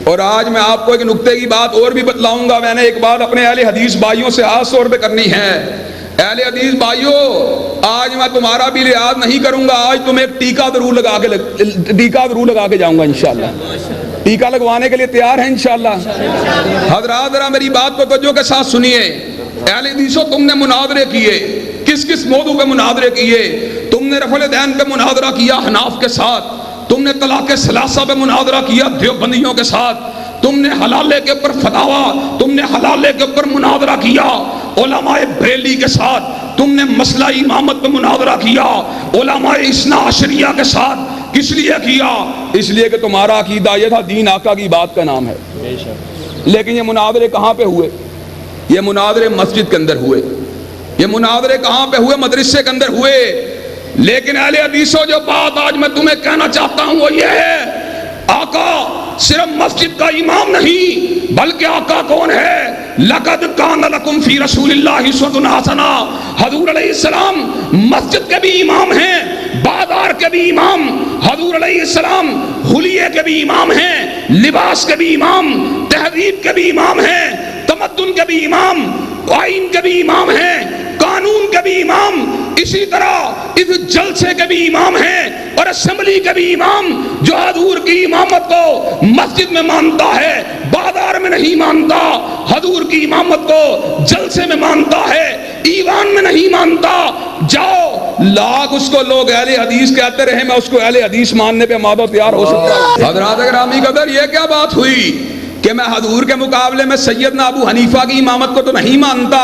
اور آج میں آپ کو ایک نکتے کی بات اور بھی بتلاؤں گا. میں نے ایک بات اپنے اہل حدیث بھائیوں سے خاص طور پہ کرنی ہے. اہل حدیث بھائیوں، آج میں تمہارا بھی لحاظ نہیں کروں گا. آج تمہیں ایک ٹیکہ ضرور لگا کے جاؤں گا انشاءاللہ. ٹیکہ لگوانے کے لیے تیار ہیں انشاءاللہ؟ حضرات ذرا میری بات کو توجہ کے ساتھ سنیے. اہل حدیثوں، تم نے مناظرے کیے. کس کس موضوع پہ مناظرے کیے؟ تم نے رفع الدین پہ مناظرہ کیا حناف کے ساتھ. تم نے طلاق ثلاثہ پہ مناظرہ کیا دیوبندیوں کے ساتھ. تم نے حلالے کے اوپر فتاوا، تم نے حلالے کے اوپر مناظرہ کیا علماء بریلی کے ساتھ. تم نے مسئلہ امامت پہ مناظرہ کیا علماء اثنا عشریہ کے ساتھ. کس لیے کیا؟ اس لیے کہ تمہارا عقیدہ یہ تھا دین آقا کی بات کا نام ہے. لیکن یہ مناظرے کہاں پہ ہوئے؟ یہ مناظرے مسجد کے اندر ہوئے. یہ مناظرے کہاں پہ ہوئے؟ مدرسے کے اندر ہوئے. لیکن اہل حدیثوں، جو بات آج میں تمہیں کہنا چاہتا ہوں وہ یہ ہے، آقا صرف مسجد کا امام نہیں بلکہ آقا کون ہے؟ لقد کان لکم فی رسول اللہ اسوۃ حسنہ. حضور علیہ السلام مسجد کے بھی امام ہیں، بازار کے بھی امام. حضور علیہ السلام حلیے کے بھی امام ہیں، لباس کے بھی امام، تہذیب کے بھی امام ہیں، تمدن کے بھی امام، آئین کے بھی امام ہیں، قانون کے بھی امام. اسی طرح اس جلسے کے بھی امام ہیں اور اسمبلی کے بھی امام. جو حضور کی امامت کو مسجد میں مانتا ہے، بازار میں نہیں مانتا. حضور کی امامت کو جلسے میں مانتا ہے، ایوان میں نہیں مانتا. جاؤ لاکھ اس کو لوگ اہل حدیث کہتے رہے، میں اس کو اہل حدیث ماننے پہ مادہ تیار ہو سکتا ہوں. حضرات گرامی قدر، یہ کیا بات ہوئی کہ میں حضور کے مقابلے میں سیدنا ابو حنیفہ کی امامت کو تو نہیں مانتا،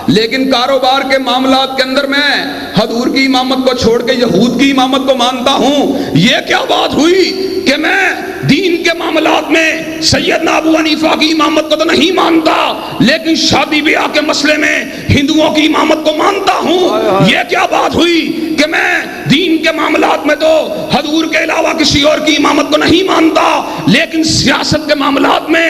لیکن کاروبار کے معاملات کے اندر میں حضور کی امامت کو چھوڑ کے یہود کی امامت کو مانتا ہوں. یہ کیا بات ہوئی کہ میں دین کے معاملات میں سیدنا ابو حنیفہ کی امامت کو تو نہیں مانتا، لیکن شادی بیاہ کے مسئلے میں ہندوؤں کی امامت کو مانتا ہوں. یہ کیا بات ہوئی کہ میں دین کے معاملات میں تو حضور کے علاوہ کسی اور کی امامت کو نہیں مانتا، لیکن سیاست کے معاملات میں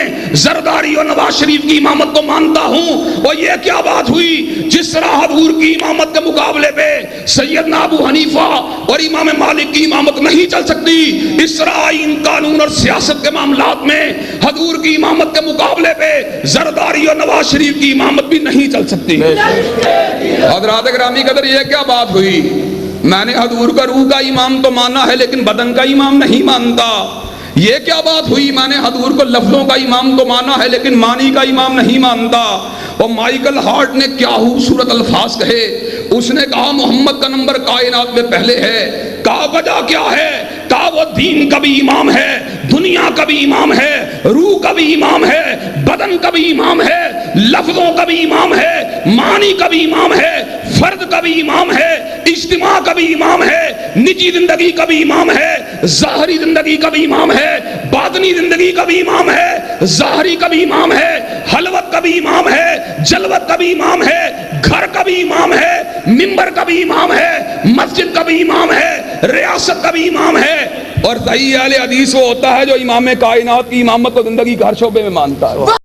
زرداری اور نواز شریف کی امامت کو مانتا ہوں. اور یہ کیا بات ہوئی؟ جس طرح حضور کی امامت کے مقابلے پہ سیدنا ابو حنیفہ اور امام مالک کی امامت نہیں چل سکتی، اس طرح آئین، قانون اور سیاست کے معاملات میں حضور کی امامت کے مقابلے پہ زرداری اور نواز شریف کی امامت بھی نہیں چل سکتی. حضرات گرامی قدر، یہ کیا بات ہوئی؟ میں نے حضور کا روح کا امام تو مانا ہے لیکن بدن کا امام نہیں مانتا. یہ کیا بات ہوئی؟ میں نے حضور کو لفظوں کا امام تو مانا ہے لیکن معنی کا امام نہیں مانتا. اور مائیکل ہارٹ نے کیا خوبصورت الفاظ کہے. اس نے کہا محمد کا نمبر کائنات میں پہلے ہے. کہا وجہ کیا ہے؟ کہا وہ دین کا بھی امام ہے، دنیا کا بھی امام ہے، روح کا بھی امام ہے، بدن کا بھی امام ہے، لفظوں کا بھی امام ہے، معنی کا بھی امام ہے، فرد کا بھی امام ہے، اجتماع کا بھی امام ہے، نجی زندگی کا بھی امام ہے، ظاہری زندگی کا بھی امام ہے، باطنی زندگی کا بھی امام ہے، ظاہری کا بھی امام ہے، حلوت کا بھی امام ہے، جلوت کا بھی امام ہے، گھر کا بھی امام ہے، منبر کا بھی امام ہے، مسجد کا بھی امام ہے، ریاست کا بھی امام ہے. اور صحیح اہل حدیث وہ ہوتا ہے جو امام کائنات کی امامت کو زندگی کے ہر شعبے میں مانتا ہے.